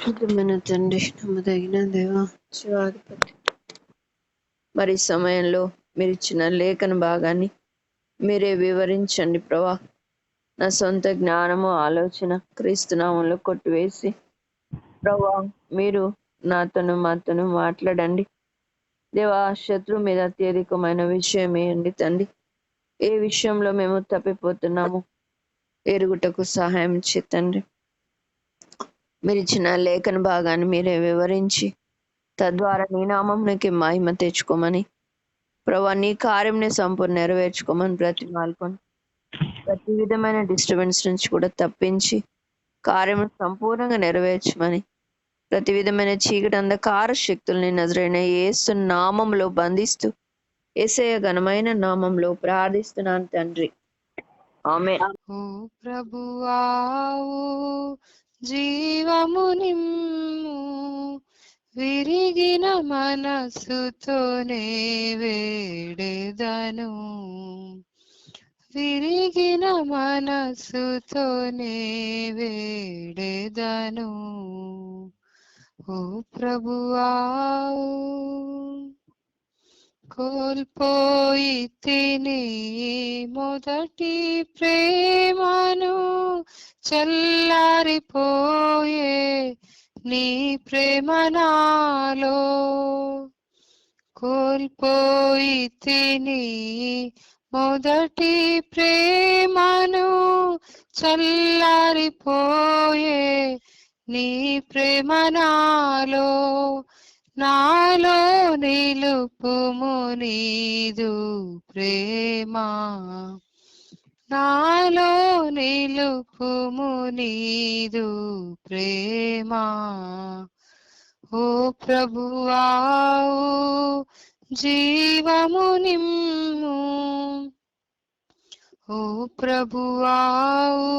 పరిశుద్ధమైన తండ్రి, నమ్మదగిన దేవ, జీవాధిపతి, మరి సమయంలో మీరు ఇచ్చిన లేఖన భాగాన్ని మీరే వివరించండి ప్రభా. నా సొంత జ్ఞానము ఆలోచన క్రీస్తునామంలో కొట్టివేసి ప్రభా మీరు మాతోను మాట్లాడండి దేవా. శత్రువు మీద అత్యధికమైన విషయం ఏంటి తండ్రి? ఏ విషయంలో మేము తప్పిపోతున్నాము ఎరుగుటకు సహాయం చేతండి. మీరు ఇచ్చిన లేఖన భాగాన్ని మీరే వివరించి తద్వారా నీ నామంకి మహిమ తెచ్చుకోమని ప్రభా, నీ కార్యంని సంపూర్ణ నెరవేర్చుకోమని బ్రతిమాలుకొని ప్రతి విధమైన డిస్టర్బెన్స్ నుంచి కూడా తప్పించి కార్యం సంపూర్ణంగా నెరవేర్చమని ప్రతి విధమైన చీకటి అంధకార శక్తుల్ని నజరైన యేసు నామంలో బంధిస్తూ యేసయ్య ఘనమైన నామంలో ప్రార్థిస్తున్నాను తండ్రి, ఆమేన్. ఓ ప్రభువావు జీవము నిమ్ము, విరిగిన మనసుతోనే వేడెదను, విరిగిన మనసుతోనే వేడెదను. ఓ ప్రభువావు కోల్పోయి తిని మొదటి ప్రేమను, చల్లారిపోయే నీ ప్రేమ నాలో. కోల్పోయి తిని మొదటి ప్రేమను, చల్లారిపోయే నీ ప్రేమ నాలో. నాలో నిలుపుము నీదు ప్రేమ, నాలో నిలుపుము నీదు ప్రేమ. ఓ ప్రభువావు జీవము నిమ్ము, ఓ ప్రభువావు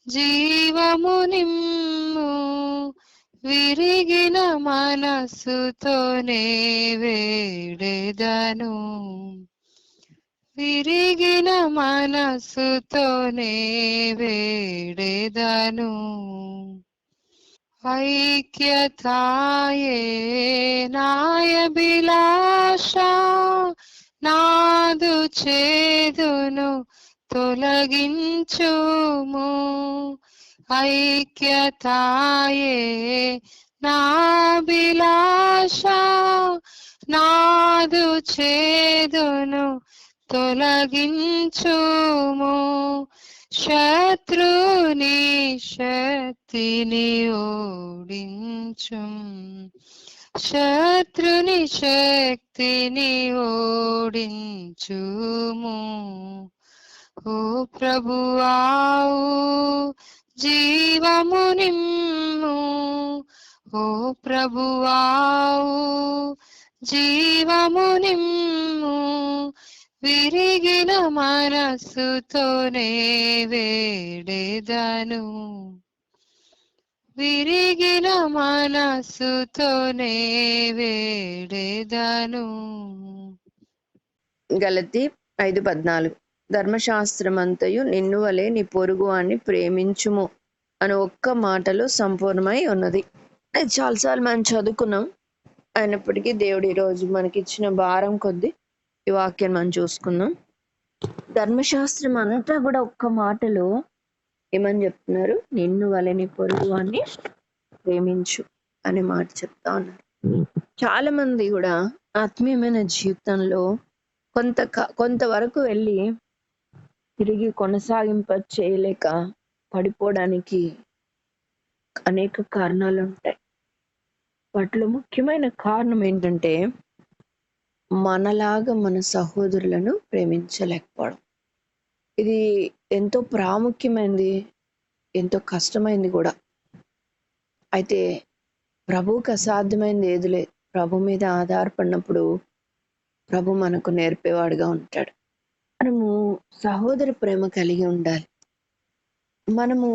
జీవము నిమ్ము, విరిగిన మనసుతోనే వేడెదను, విరిగిన మనసుతోనే వేడెదను. ఐక్యతాయే నాయభిలాష, నాదు చేదును తొలగించుము. ఐక్యతాయే నాభిలాష, నాదు చేదును తొలగించుము. శత్రుని శక్తిని ఓడించు, శత్రుని శక్తిని ఓడించుము. ఓ ప్రభువావు జీవము నిమ్ము, ఓ ప్రభువావు జీవము నిమ్ము, విరిగిన మనసుతోనే వేడెదను, విరిగిన మనసుతోనే వేడెదను. గలతీ 5:14 ధర్మశాస్త్రమంతయు నిన్ను వలె నీ పొరుగు వాణ్ణి ప్రేమించుము అని ఒక్క మాటలో సంపూర్ణమై ఉన్నది. అది చాలాసార్లు మనం చదువుకున్నాం. అయినప్పటికీ దేవుడు ఈరోజు మనకి ఇచ్చిన భారం కొద్దీ ఈ వాక్యాన్ని మనం చూసుకుందాం. ధర్మశాస్త్రం అంతా కూడా ఒక్క మాటలో ఏమని చెప్తున్నారు? నిన్ను వలె నీ పొరుగు వాణ్ణి ప్రేమించు అనే మాట చెప్తా ఉన్నారు. చాలా మంది కూడా ఆత్మీయమైన జీవితంలో కొంతవరకు వెళ్ళి తిరిగి కొనసాగింప చేయలేక పడిపోవడానికి అనేక కారణాలు ఉంటాయి. వాటిలో ముఖ్యమైన కారణం ఏంటంటే మనలాగా మన సహోదరులను ప్రేమించలేకపోవడం. ఇది ఎంతో ప్రాముఖ్యమైనది, ఎంతో కష్టమైంది కూడా. అయితే ప్రభువుకి అసాధ్యమైనది ఏది లేదు. ప్రభు మీద ఆధారపడినప్పుడు ప్రభు మనకు నేర్పేవాడుగా ఉంటాడు. మనము సహోదర ప్రేమ కలిగి ఉండాలి. మనము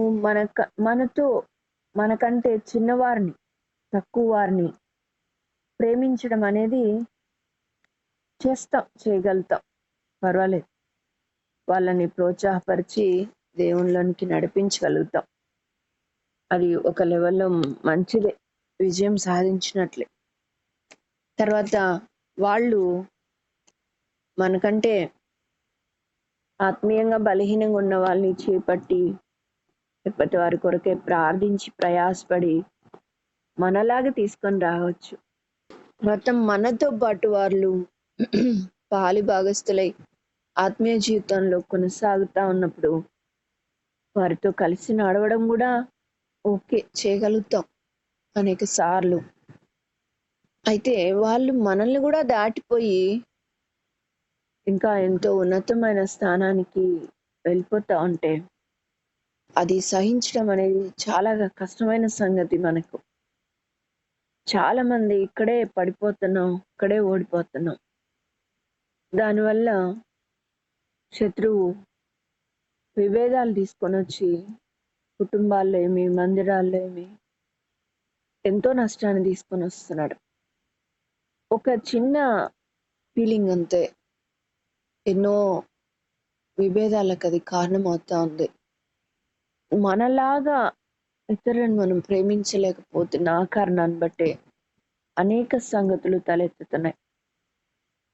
మనకంటే చిన్నవారిని, తక్కువ వారిని ప్రేమించడం అనేది చేయగలుగుతాం, పర్వాలేదు. వాళ్ళని ప్రోత్సాహపరిచి దేవుళ్ళనికి నడిపించగలుగుతాం. అది ఒక లెవెల్లో మంచిదే, విజయం సాధించినట్లే. తర్వాత వాళ్ళు మనకంటే ఆత్మీయంగా బలహీనంగా ఉన్న వాళ్ళని చేపట్టి లేకపోతే వారి కొరకే ప్రార్థించి ప్రయాసపడి మనలాగా తీసుకొని రావచ్చు. మొత్తం మనతో పాటు వాళ్ళు పాలి భాగస్థులై ఆత్మీయ జీవితంలో కొనసాగుతా ఉన్నప్పుడు వారితో కలిసి నడవడం కూడా ఓకే చేయగలుగుతాం అనేక సార్లు. అయితే వాళ్ళు మనల్ని కూడా దాటిపోయి ఇంకా ఎంతో ఉన్నతమైన స్థానానికి వెళ్ళిపోతా ఉంటే అది సహించడం అనేది చాలా కష్టమైన సంగతి. మనకు చాలా మంది ఇక్కడే పడిపోతున్నాం, ఇక్కడే ఓడిపోతున్నాం. దానివల్ల శత్రువు విభేదాలు తీసుకొని వచ్చి కుటుంబాల్లో ఏమి, మందిరాల్లో ఏమి ఎంతో నష్టాన్ని తీసుకొని వస్తున్నాడు. ఒక చిన్న ఫీలింగ్ అంతే ఎన్నో విభేదాలకు అది కారణం అవుతా ఉంది. మనలాగా ఇతరులను మనం ప్రేమించలేకపోతున్న ఆ కారణాన్ని బట్టే అనేక సంగతులు తలెత్తుతున్నాయి.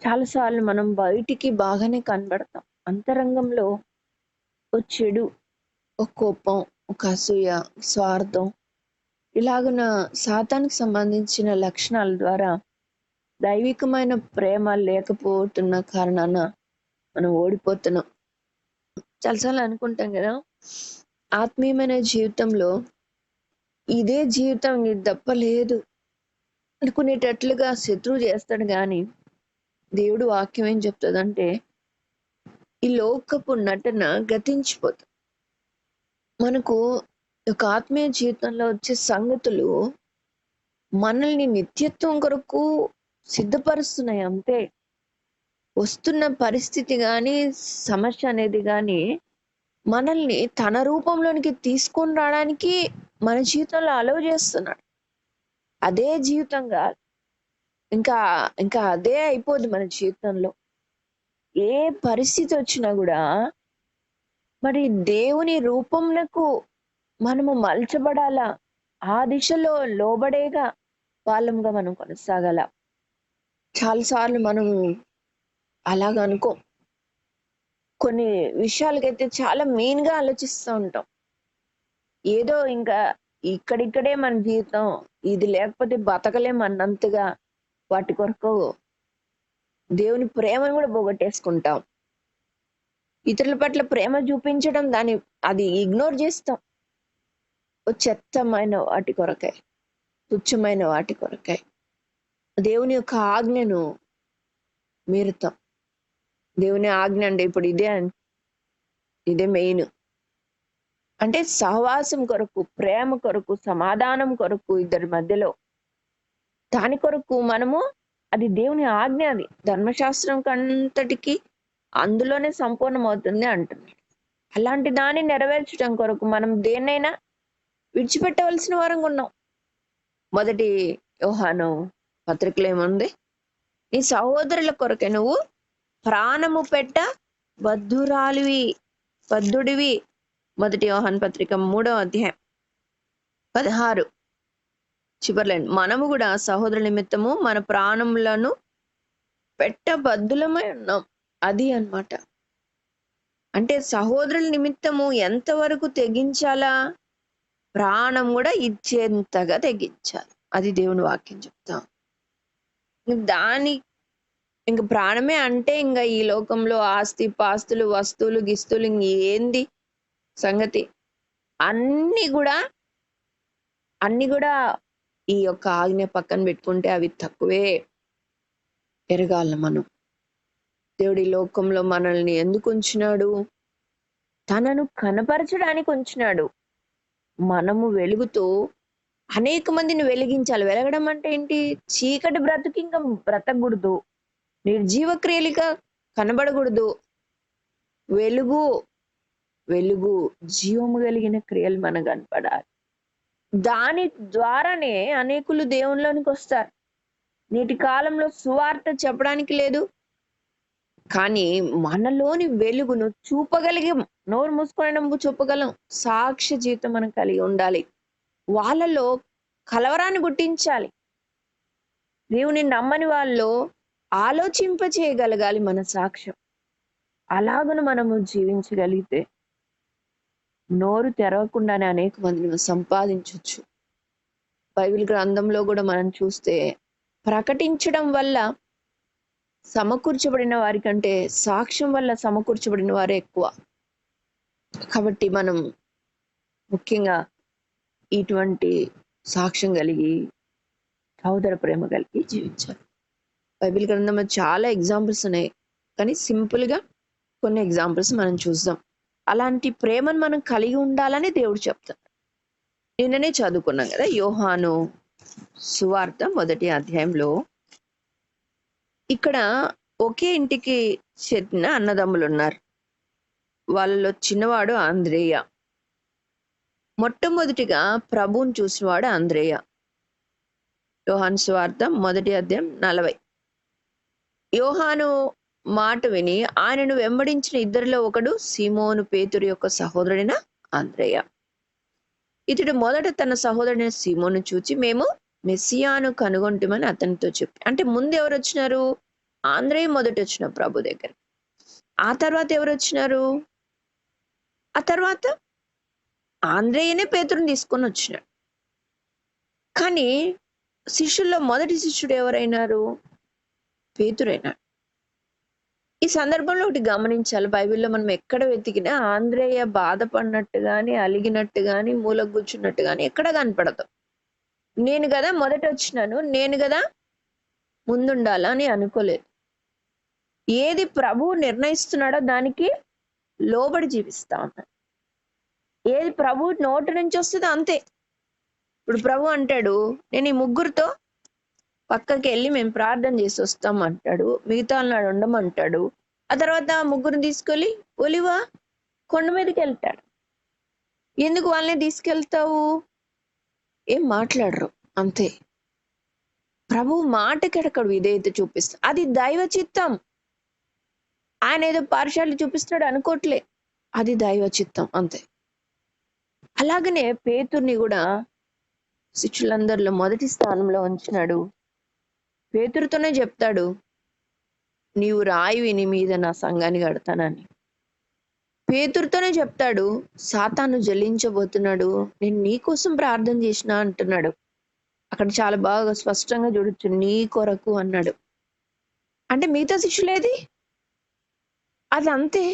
చాలాసార్లు మనం బయటికి బాగానే కనబడతాం, అంతరంగంలో ఒక చెడు, ఒక కోపం, ఒక అసూయ, స్వార్థం ఇలాగున సాతానికి సంబంధించిన లక్షణాల ద్వారా దైవికమైన ప్రేమ లేకపోతున్న కారణాన మనం ఓడిపోతున్నాం. చాలాసార్లు అనుకుంటాం కదా, ఆత్మీయమైన జీవితంలో ఇదే జీవితం ఇది తప్ప లేదు అనుకునేటట్లుగా శత్రువు చేస్తాడు. కానీ దేవుడు వాక్యం ఏం చెప్తుందంటే ఈ లోకపు నటన గతించిపోతుంది. మనకు ఒక ఆత్మీయ జీవితంలో వచ్చే సంగతులు మనల్ని నిత్యత్వం కొరకు సిద్ధపరుస్తున్నాయి అంతే. వస్తున్న పరిస్థితి కానీ సమస్య అనేది కానీ మనల్ని తన రూపంలోనికి తీసుకొని రావడానికి మన జీవితంలో అలౌ చేస్తున్నాడు. అదే జీవితం కాదు, ఇంకా ఇంకా అదే అయిపోద్ది మన జీవితంలో. ఏ పరిస్థితి వచ్చినా కూడా మరి దేవుని రూపంకు మనము మలచబడాలా, ఆ దిశలో లోబడేగా వాళ్ళంగా మనం కొనసాగాల. చాలాసార్లు మనము అలాగ అనుకో, కొన్ని విషయాలకైతే చాలా మెయిన్ గా ఆలోచిస్తూ ఉంటాం. ఏదో ఇంకా ఇక్కడిక్కడే మన జీవితం, ఇది లేకపోతే బతకలేం అన్నంతగా వాటి కొరకు దేవుని ప్రేమను కూడా పోగొట్టేసుకుంటాం. ఇతరుల పట్ల ప్రేమ చూపించడం అది ఇగ్నోర్ చేస్తాం. చెత్తమైన వాటి కొరకై, తుచ్చమైన వాటి కొరకై దేవుని యొక్క ఆజ్ఞను మీరుతాం. దేవుని ఆజ్ఞ అంటే ఇప్పుడు ఇదే మెయిన్. అంటే సహవాసం కొరకు, ప్రేమ కొరకు, సమాధానం కొరకు ఇద్దరి మధ్యలో, దాని కొరకు మనము, అది దేవుని ఆజ్ఞ, అది ధర్మశాస్త్రం కంతటికి అందులోనే సంపూర్ణం అవుతుంది అంటున్నాడు. అలాంటి దాన్ని నెరవేర్చడం కొరకు మనం దేన్నైనా విడిచిపెట్టవలసిన వారంగా ఉన్నాం. మొదటి యోహాను పత్రికలో ఏముంది? నీ సహోదరుల కొరకే నువ్వు ప్రాణము పెట్ట బద్ధుడివి. మొదటి యోహాను పత్రిక 3వ అధ్యాయం 16 చివర్లైన్. మనము కూడా సహోదరుల నిమిత్తము మన ప్రాణములను పెట్టబద్ధులమై ఉన్నాం. అది అన్నమాట. అంటే సహోదరుల నిమిత్తము ఎంతవరకు తెగించాలా? ప్రాణం కూడా ఇచ్చేంతగా తెగించాలి. అది దేవుని వాక్యం చెప్తాం. ఇంక ప్రాణమే అంటే ఇంకా ఈ లోకంలో ఆస్తి పాస్తులు, వస్తువులు, గిస్తువులు ఏంది సంగతి? అన్ని కూడా ఈ యొక్క ఆజ్ఞ పక్కన పెట్టుకుంటే అవి తక్కువే. ఎరగాల మనం దేవుడి లోకంలో మనల్ని ఎందుకు ఉంచినాడు? తనను కనపరచడానికి ఉంచినాడు. మనము వెలుగుతూ అనేక మందిని వెలిగించాలి. వెలగడం అంటే ఏంటి? చీకటి బ్రతుకు ఇంకా బ్రతకూడదు, నిర్జీవ క్రియలుగా కనబడకూడదు. వెలుగు జీవము కలిగిన క్రియలు మనకు కనపడాలి. దాని ద్వారానే అనేకులు దేవునిలోనికి వస్తారు. నేటి కాలంలో సువార్త చెప్పడానికి లేదు, కానీ మనలోని వెలుగును చూపగలిగి, నోరు మూసుకొని చూపగలం. సాక్ష్య జీవితం మనం కలిగి ఉండాలి. వాళ్ళలో కలవరాన్ని పుట్టించాలి. దేవుని నమ్మని వాళ్ళు ఆలోచింప చేయగలగాలి మన సాక్ష్యం. అలాగను మనము జీవించగలిగితే నోరు తెరవకుండానే అనేక మందిని సంపాదించవచ్చు. బైబిల్ గ్రంథంలో కూడా మనం చూస్తే ప్రకటించడం వల్ల సమకూర్చబడిన వారి కంటే సాక్ష్యం వల్ల సమకూర్చబడిన వారే ఎక్కువ. కాబట్టి మనం ముఖ్యంగా ఇటువంటి సాక్ష్యం కలిగి సహోదర ప్రేమ కలిగి జీవించాలి. బైబిల్ గ్రంథంలో చాలా ఎగ్జాంపుల్స్ ఉన్నాయి, కానీ సింపుల్ గా కొన్ని ఎగ్జాంపుల్స్ మనం చూద్దాం. అలాంటి ప్రేమను మనం కలిగి ఉండాలని దేవుడు చెప్తాడు. నిన్ననే చదువుకున్నాం కదా, యోహాను సువార్త 1వ అధ్యాయంలో ఇక్కడ ఒకే ఇంటికి చెందిన అన్నదమ్ములు ఉన్నారు. వాళ్ళలో చిన్నవాడు ఆంద్రేయ. మొట్టమొదటిగా ప్రభువుని చూసినవాడు ఆంద్రేయ. యోహాను సువార్త 1వ అధ్యాయం 40. యోహాను మాట విని ఆయనను వెంబడించిన ఇద్దరిలో ఒకడు సీమోను పేతురు యొక్క సహోదరుడైన ఆంద్రేయ. ఇతడు మొదట తన సహోదరుడైన సీమోను చూచి మేము మెస్సియాను కనుగొంటామని అతనితో చెప్పి. అంటే ముందు ఎవరు వచ్చినారు? ఆంద్రేయ మొదట వచ్చిన ప్రభు దగ్గర. ఆ తర్వాత ఎవరు వచ్చినారు? ఆ తర్వాత ఆంద్రేయనే పేతురుని తీసుకొని వచ్చినాడు. కానీ శిష్యుల్లో మొదటి శిష్యుడు ఎవరైనారు? పేతురైనాడు. ఈ సందర్భంలో ఒకటి గమనించాలి. బైబిల్లో మనం ఎక్కడ వెతికినా ఆంద్రేయ బాధపడినట్టు గాని, అలిగినట్టు గాని, మూల కూర్చున్నట్టు గాని ఎక్కడ కనపడదు. నేను కదా మొదట వచ్చినాను, నేను కదా ముందుండాలా అని అనుకోలేదు. ఏది ప్రభువు నిర్ణయిస్తున్నాడో దానికి లోబడి జీవిస్తా ఉన్నాడు. ఏది ప్రభు నోటి నుంచి వస్తుందో అంతే. ఇప్పుడు ప్రభు అంటాడు, నేను ఈ ముగ్గురితో పక్కకి వెళ్ళి మేము ప్రార్థన చేసి వస్తాం అంటాడు. మిగతా నాడు ఉండమంటాడు. ఆ తర్వాత ముగ్గురిని తీసుకెళ్ళి ఒలివ కొండ మీదకి వెళ్తాడు. ఎందుకు వాళ్ళని తీసుకెళ్తావు? ఏం మాట్లాడరు, అంతే. ప్రభు మాటకి అక్కడ విధేయత చూపిస్తా, అది దైవ చిత్తం. ఆయన ఏదో పార్షాలు చూపిస్తాడు అనుకోవట్లే, అది దైవ చిత్తం, అంతే. అలాగనే పేతుర్ని కూడా శిష్యులందరిలో మొదటి స్థానంలో ఉంచినాడు. పేతురుతోనే చెప్తాడు, నీవు రాయి నీ మీద నా సంఘాన్ని కడతానని. పేతురుతోనే చెప్తాడు, సాతాను జలించబోతున్నాడు, నేను నీ కోసం ప్రార్థన చేసిన అంటున్నాడు. అక్కడ చాలా బాగా స్పష్టంగా చూడొచ్చు, నీ కొరకు అన్నాడు. అంటే మిగతా శిష్యులేది? అది అంతే.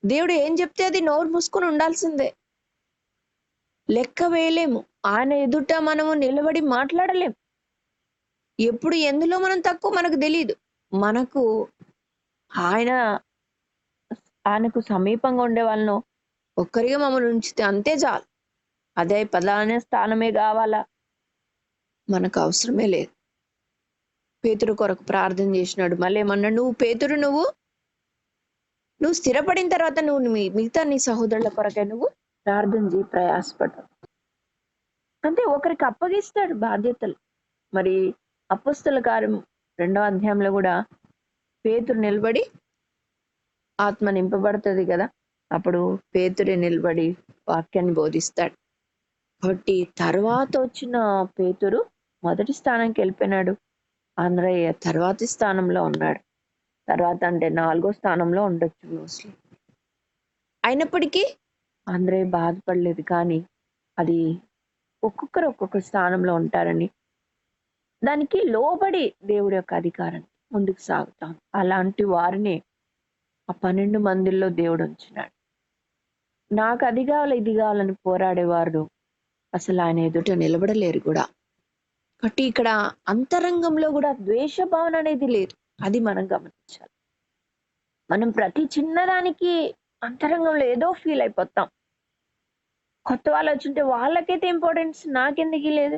దేవుడు ఏం చెప్తే అది నోరు మూసుకొని ఉండాల్సిందే. లెక్క వేయలేము. ఆయన ఎదుట మనము నిలబడి మాట్లాడలేం. ఎప్పుడు ఎందులో మనం తక్కువ మనకు తెలియదు. మనకు ఆయనకు సమీపంగా ఉండే వాళ్ళను ఒక్కరిగా మమ్మల్ని ఉంచితే అంతే చాలు. అదే ప్రధాన స్థానమే కావాలా? మనకు అవసరమే లేదు. పేతురు కొరకు ప్రార్థన చేసినాడు. మళ్ళీ ఏమన్నాడు? నువ్వు స్థిరపడిన తర్వాత నువ్వు మిగతా నీ సహోదరుల కొరకే నువ్వు ప్రార్థన చేయి, ప్రయాసపడు. అంటే ఒకరికి అప్పగిస్తాడు బాధ్యతలు. మరి అపొస్తలుల కార్యం 2వ అధ్యాయంలో కూడా పేతురు నిలబడి ఆత్మ నింపబడుతుంది కదా, అప్పుడు పేతురే నిలబడి వాక్యాన్ని బోధిస్తాడు. కాబట్టి తర్వాత వచ్చిన పేతురు మొదటి స్థానానికి వెళ్ళిపోయినాడు. ఆంద్రేయ తర్వాతి స్థానంలో ఉన్నాడు. తర్వాత అంటే 4వ స్థానంలో ఉండొచ్చు మోస్ట్లీ. అయినప్పటికీ ఆంద్రేయ బాధపడలేదు. కానీ అది ఒక్కొక్కరు ఒక్కొక్క స్థానంలో ఉంటారని, దానికి లోబడి దేవుడి యొక్క అధికారాన్ని ముందుకు సాగుతాం. అలాంటి వారిని ఆ 12 మందిలో దేవుడు ఉంచినాడు. నాకు అది కావాలి ఇది కావాలని పోరాడేవారు అసలు ఆయన ఎదుట నిలబడలేరు కూడా. కాబట్టి ఇక్కడ అంతరంగంలో కూడా ద్వేష భావన అనేది లేదు. అది మనం గమనించాలి. మనం ప్రతి చిన్నదానికి అంతరంగంలో ఏదో ఫీల్ అయిపోతాం. కొత్త వాళ్ళు వచ్చింటే వాళ్ళకైతే ఇంపార్టెన్స్, నాకెందుకు లేదు?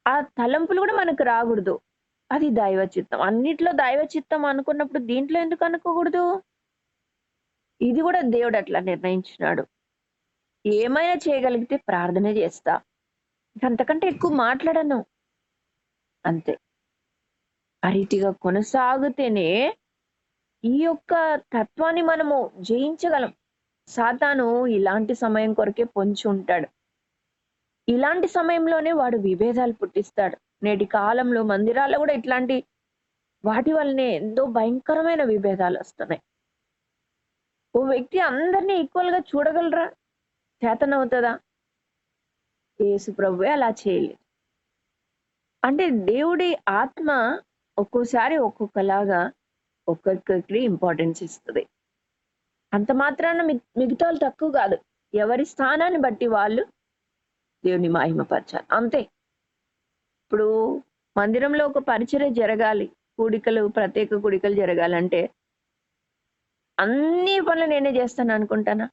ఆ తలంపులు కూడా మనకు రాకూడదు. అది దైవ చిత్తం. అన్నిట్లో దైవ చిత్తం అనుకున్నప్పుడు దీంట్లో ఎందుకు అనుకోకూడదు? ఇది కూడా దేవుడు అట్లా నిర్ణయించినాడు. ఏమైనా చేయగలిగితే ప్రార్థన చేస్తా, అంతకంటే ఎక్కువ మాట్లాడను, అంతే. ఆ రీతిగా కొనసాగితేనే ఈ యొక్క తత్వాన్ని మనము జయించగలం. సాతాను ఇలాంటి సమయం కొరకే పొంచి ఉంటాడు. ఇలాంటి సమయంలోనే వాడు విభేదాలు పుట్టిస్తాడు. నేటి కాలంలో మందిరాల్లో కూడా ఇట్లాంటి వాటి వల్లనే ఎంతో భయంకరమైన విభేదాలు వస్తున్నాయి. ఓ వ్యక్తి అందరినీ ఈక్వల్ గా చూడగలరా? చేతనవుతుందా? యేసు ప్రభువే అలా చేయలేదు. అంటే దేవుడి ఆత్మ ఒక్కోసారి ఒక్కొక్కలాగా ఒక్కొక్కరికి ఇంపార్టెన్స్ ఇస్తుంది. అంత మాత్రాన మిగతా వాళ్ళు తక్కువ కాదు. ఎవరి స్థానాన్ని బట్టి వాళ్ళు దేవుని మహిమపరచాలి అంతే. ఇప్పుడు మందిరంలో ఒక పరిచర్య జరగాలి, ప్రత్యేక కూడికలు జరగాలంటే అన్ని పనులు నేనే చేస్తాను అనుకుంటానా?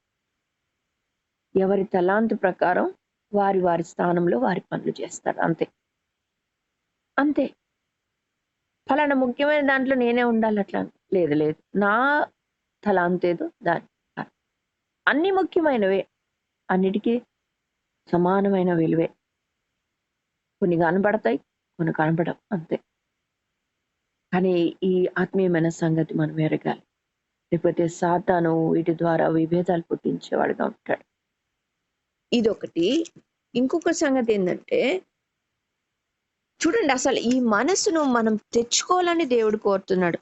ఎవరి తలాంతు ప్రకారం వారి వారి స్థానంలో వారి పనులు చేస్తారు అంతే. అంతే. ఫలానా ముఖ్యమైన దాంట్లో నేనే ఉండాలి అట్లా లేదు. లేదు, నా తలాంతేదో దాని అన్ని ముఖ్యమైనవే, అన్నిటికీ సమానమైన విలువే. కొన్ని కనబడతాయి, కొన్ని కనబడవు అంతే. కానీ ఈ ఆత్మీయమైన సంగతి మనం ఎరగాలి. లేకపోతే సాతాను వీటి ద్వారా విభేదాలు పుట్టించేవాడుగా ఉంటాడు. ఇదొకటి. ఇంకొక సంగతి ఏంటంటే చూడండి, అసలు ఈ మనసును మనం తెచ్చుకోవాలని దేవుడు కోరుతున్నాడు.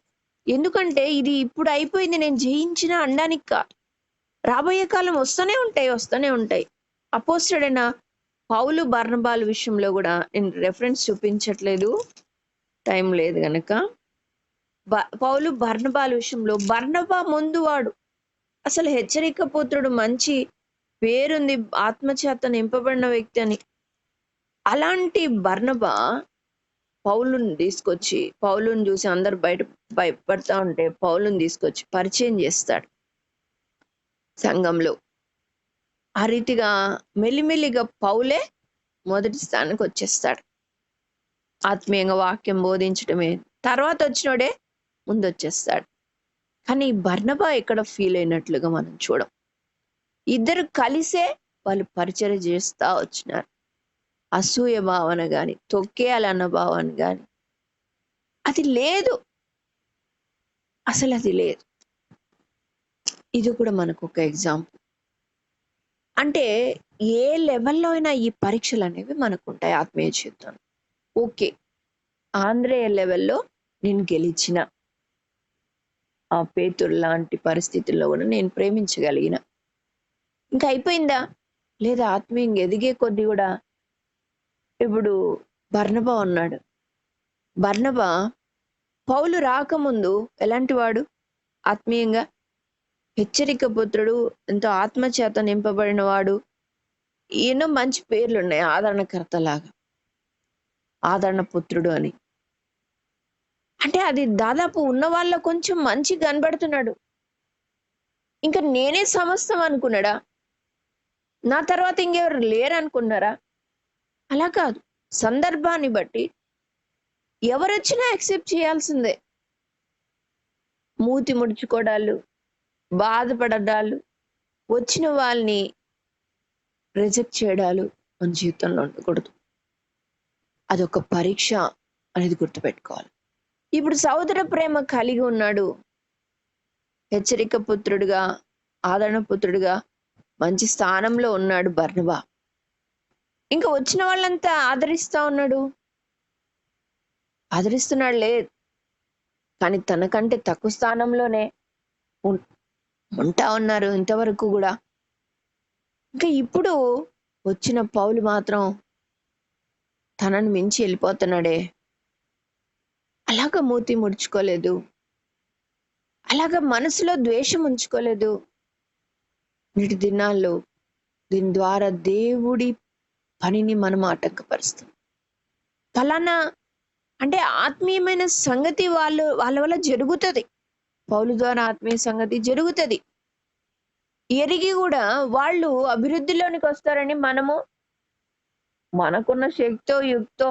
ఎందుకంటే ఇది ఇప్పుడు అయిపోయింది నేను జయించిన అనడానికి కాదు. రాబోయే కాలం వస్తూనే ఉంటాయి. అపోస్తలుడైన పౌలు బర్నబాల విషయంలో కూడా నేను రెఫరెన్స్ చూపించట్లేదు, టైం లేదు గనక. పౌలు బర్నబాల విషయంలో బర్నబా ముందు వాడు అసలు హెచ్చరిక పుత్రుడు, మంచి పేరుంది, ఆత్మచేత నింపబడిన వ్యక్తి అని. అలాంటి బర్నబా పౌలుని చూసి అందరు భయపడతా ఉంటే పౌలుని తీసుకొచ్చి పరిచయం చేస్తాడు సంఘంలో. ఆ రీతిగా మెల్లిమెల్లిగా పౌలే మొదటి స్థానానికి వచ్చేస్తాడు. ఆత్మీయంగా వాక్యం బోధించడమే తర్వాత వచ్చినోడే ముందు వచ్చేస్తాడు. కానీ బర్నబా ఎక్కడ ఫీల్ అయినట్లుగా మనం చూడం. ఇద్దరు కలిసే వాళ్ళు పరిచయం చేస్తా వచ్చినారు. అసూయ భావన గాని, తొక్కేయాలన్న భావన గాని అది లేదు, అసలు అది లేదు. ఇది కూడా మనకు ఒక ఎగ్జాంపుల్. అంటే ఏ లెవెల్లో అయినా ఈ పరీక్షలు అనేవి మనకు ఉంటాయి ఆత్మీయ జీవితం. ఓకే, ఆంధ్రేయ లెవెల్లో నేను గెలిచిన, ఆ పేతురు లాంటి పరిస్థితుల్లో కూడా నేను ప్రేమించగలిగిన. ఇంకా అయిపోయిందా? లేదా ఆత్మీయంగా ఎదిగే కొద్దీ కూడా ఇప్పుడు బర్నబా ఉన్నాడు. బర్నబా పౌలు రాకముందు ఎలాంటి వాడు? ఆత్మీయంగా హెచ్చరిక పుత్రుడు, ఎంతో ఆత్మచేత నింపబడిన వాడు. ఎన్నో మంచి పేర్లు ఉన్నాయి, ఆదరణకర్త లాగా, ఆదరణ పుత్రుడు అని. అంటే అది దాదాపు ఉన్న వాళ్ళ కొంచెం మంచి కనబడుతున్నాడు. ఇంకా నేనే సమస్తం అనుకున్నాడా? నా తర్వాత ఇంకెవరు లేరు అనుకున్నారా? అలా కాదు. సందర్భాన్ని బట్టి ఎవరొచ్చినా యాక్సెప్ట్ చేయాల్సిందే. మూతి ముడుచుకోవడాలు, బాధపడడాలు, వచ్చిన వాళ్ళని రిజెక్ట్ చేయడాలు మన జీవితంలో ఉండకూడదు. అదొక పరీక్ష అనేది గుర్తుపెట్టుకోవాలి. ఇప్పుడు సోదర ప్రేమ కలిగి ఉన్నాడు, హెచ్చరిక పుత్రుడుగా, ఆదరణ పుత్రుడుగా మంచి స్థానంలో ఉన్నాడు బర్నబా. ఇంకా వచ్చిన వాళ్ళంతా ఆదరిస్తున్నాడు లేదు, కానీ తనకంటే తక్కువ స్థానంలోనే ఉంటా ఉన్నారు ఇంతవరకు కూడా. ఇంకా ఇప్పుడు వచ్చిన పౌలు మాత్రం తనని మించి వెళ్ళిపోతున్నాడే. అలాగ మూతి ముడుచుకోలేదు, అలాగ మనసులో ద్వేషం ఉంచుకోలేదు. నేటి దినాల్లో దీని ద్వారా దేవుడి పనిని మనం ఆటంకపరుస్తాం. ఫలానా అంటే ఆత్మీయమైన సంగతి వాళ్ళ వల్ల జరుగుతుంది, పౌలు ద్వారా ఆత్మీయ సంగతి జరుగుతుంది. ఎరిగి కూడా వాళ్ళు అభివృద్ధిలోనికి వస్తారని మనకున్న శక్తితో యుక్తో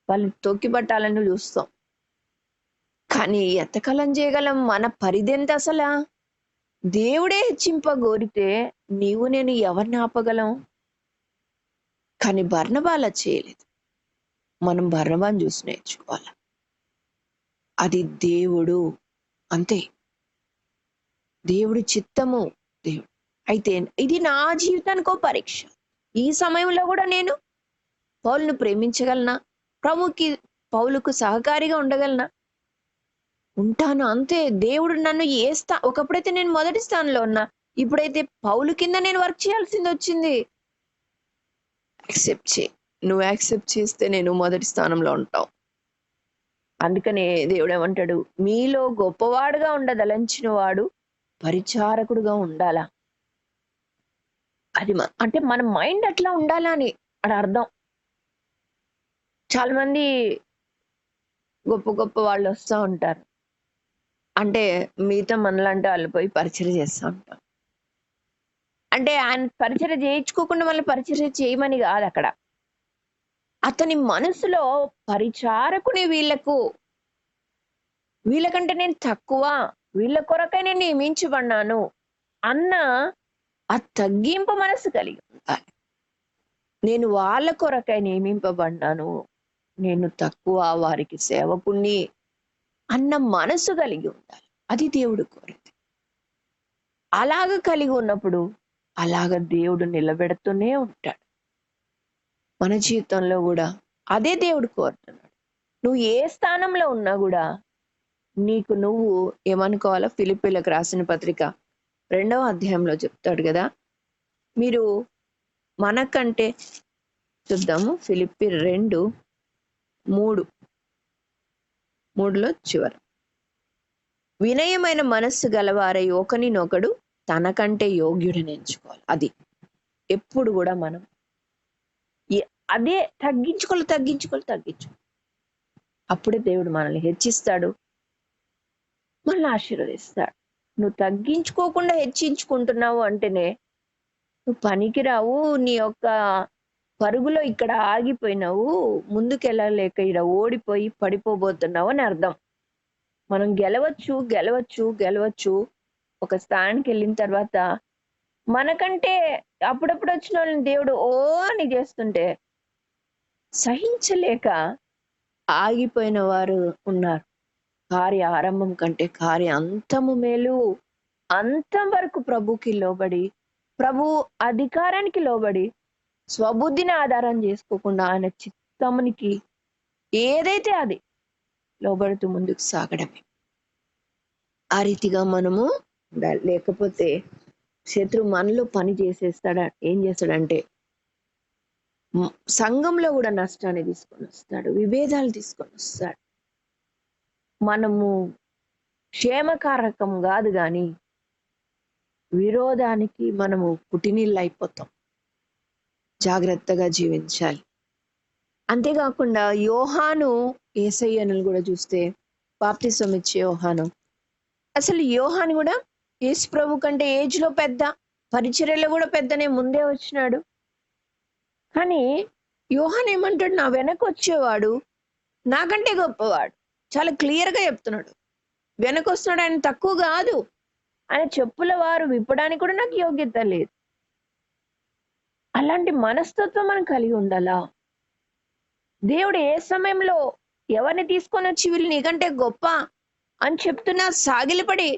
వాళ్ళు తొక్కిపట్టాలని చూస్తాం. కానీ ఎంతకాలం చేయగలం? మన పరిధి ఎంత అసలా? దేవుడే హెచ్చింపగోరితే నీవు నేను ఎవరిని ఆపగలం? కానీ బర్నబా అలా చేయలేదు. మనం బర్నబాను చూసి నేర్చుకోవాలి. అది దేవుడు, అంతే. దేవుడి చిత్తము, దేవుడు. అయితే ఇది నా జీవితానికో పరీక్ష. ఈ సమయంలో కూడా నేను పౌలును ప్రేమించగలనా? పౌలుకు సహకారిగా ఉండగలనా? ఉంటాను అంతే. దేవుడు నన్ను ఒకప్పుడైతే నేను మొదటి స్థానంలో ఉన్నా, ఇప్పుడైతే పౌలు కింద నేను వర్క్ చేయాల్సింది వచ్చింది. యాక్సెప్ట్ చేయి. నువ్వు యాక్సెప్ట్ చేస్తేనే నువ్వు మొదటి స్థానంలో ఉంటావు. అందుకనే దేవుడు ఏమంటాడు, మీలో గొప్పవాడుగా ఉండదలంచిన వాడు పరిచారకుడుగా ఉండాలా. అది అంటే మన మైండ్ అట్లా ఉండాలా అని అది అర్థం. చాలా మంది గొప్ప గొప్ప వాళ్ళు వస్తూ ఉంటారు. అంటే మిగతా మనలాంటి వాళ్ళు పోయి పరిచయం చేస్తూ ఉంటాం. అంటే ఆయన పరిచయం చేయించుకోకుండా మళ్ళీ పరిచయం చేయమని కాదు అక్కడ. అతని మనసులో పరిచారకుని వీళ్ళకంటే నేను తక్కువ, వీళ్ళ కొరకై నేను నియమించబడినాను అన్న ఆ తగ్గింపు మనసు కలిగి ఉండాలి. నేను వాళ్ళ కొరకై నియమింపబడినాను, నేను తక్కువ, వారికి సేవకుణ్ణి అన్న మనసు కలిగి ఉండాలి. అది దేవుడు కోరేది. అలాగ కలిగి ఉన్నప్పుడు అలాగ దేవుడు నిలబెడుతూనే ఉంటాడు. మన జీవితంలో కూడా అదే దేవుడు కోరుతున్నాడు. నువ్వు ఏ స్థానంలో ఉన్నా కూడా నీకు నువ్వు ఏమనుకోవాలో ఫిలిప్పీలకు రాసిన పత్రిక 2వ అధ్యాయంలో చెప్తాడు కదా. మీరు మనకంటే చూద్దాము, ఫిలిప్పీ 2:3లో చివరి, వినయమైన మనస్సు గలవారై ఒకనినొకడు తనకంటే యోగ్యుడిని ఎంచుకోవాలి. అది ఎప్పుడు కూడా మనం అదే తగ్గించుకోవాలి. అప్పుడే దేవుడు మనల్ని హెచ్చిస్తాడు, మనల్ని ఆశీర్వదిస్తాడు. నువ్వు తగ్గించుకోకుండా హెచ్చించుకుంటున్నావు అంటేనే నువ్వు పనికిరావు, నీ యొక్క పరుగులో ఇక్కడ ఆగిపోయినావు, ముందుకెళ్ళలేక ఇక్కడ ఓడిపోయి పడిపోబోతున్నావు అని అర్థం. మనం గెలవచ్చు ఒక స్థానానికి వెళ్ళిన తర్వాత మనకంటే అప్పుడప్పుడు వచ్చిన వాళ్ళని దేవుడు అని చేస్తుంటే సహించలేక ఆగిపోయిన వారు ఉన్నారు. కార్య ఆరంభం కంటే కార్య అంతము మేలు. అంతం వరకు ప్రభుకి లోబడి, ప్రభు అధికారానికి లోబడి, స్వబుద్ధిని ఆధారం చేసుకోకుండా ఆయన చిత్తమునికి ఏదైతే అది లోబడుతూ ముందుకు సాగడమే. ఆ రీతిగా మనము ఉండాలి. లేకపోతే శత్రువు మనలో పని ఏం చేస్తాడంటే సంఘంలో కూడా నష్టాన్ని తీసుకొని వస్తాడు, విభేదాలు తీసుకొని వస్తాడు. మనము క్షేమకారకం కాదు కానీ విరోధానికి మనము పుట్టినీళ్ళు అయిపోతాం. జాగ్రత్తగా జీవించాలి. అంతేకాకుండా యోహాను యేసయ్యను కూడా చూస్తే, బాప్తిసం ఇచ్చే యోహాను, అసలు యోహాను కూడా యేసు ప్రభు కంటే ఏజ్ లో పెద్ద, పరిచర్యలో కూడా పెద్దనే, ముందే వచ్చినాడు. కానీ యోహాను ఏమంటాడు, నా వెనక వచ్చేవాడు నాకంటే గొప్పవాడు. చాలా క్లియర్ గా చెప్తున్నాడు. వెనక వస్తున్నాడు, ఆయన తక్కువ కాదు, ఆయన చెప్పుల వారు విప్పడానికి కూడా నాకు యోగ్యత లేదు. అలాంటి మనస్తత్వం మనం కలిగి ఉండాలా. దేవుడు ఏ సమయంలో ఎవరిని తీసుకొని వచ్చి వీళ్ళు నీకంటే గొప్ప అని చెప్తున్నా సాగిలపడి